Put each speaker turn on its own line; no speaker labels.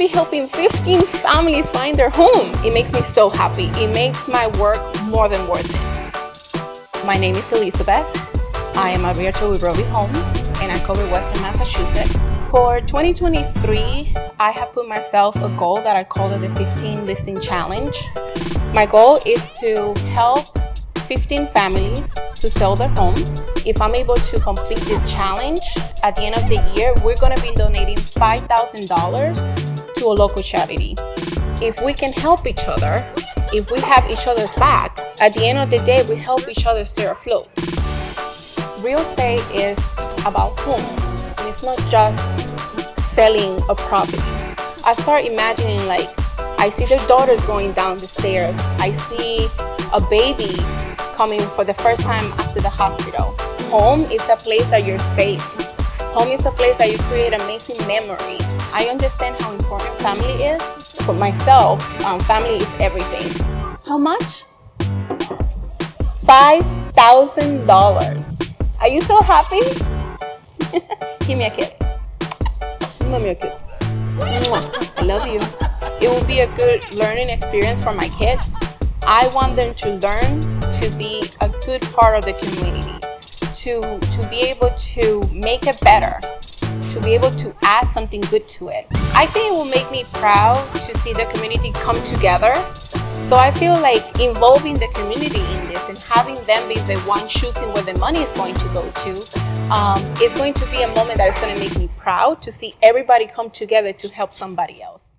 be helping 15 families find their home. It makes me so happy. It makes my work more than worth it. My name is Elizabeth. I am a realtor with Rovi Homes, and I cover Western Massachusetts. For 2023, I have put myself a goal that I call it the 15 listing challenge. My goal is to help 15 families to sell their homes. If I'm able to complete this challenge, at the end of the year, we're going to be donating $5,000 to a local charity. If we can help each other, if we have each other's back, at the end of the day, we help each other stay afloat. Real estate is about home. It's not just selling a property. I start imagining, like, I see their daughters going down the stairs. I see a baby coming for the first time after the hospital. Home is a place that you're safe. Home is a place that you create amazing memories. I understand how important family is. For myself, family is everything. How much? $5,000. Are you so happy? Give me a kiss. Give me a kiss. I love you. It will be a good learning experience for my kids. I want them to learn to be a good part of the community, to be able to make it better, to be able to add something good to it. I think it will make me proud to see the community come together. So I feel like involving the community in this and having them be the one choosing where the money is going to go to is going to be a moment that is going to make me proud to see everybody come together to help somebody else.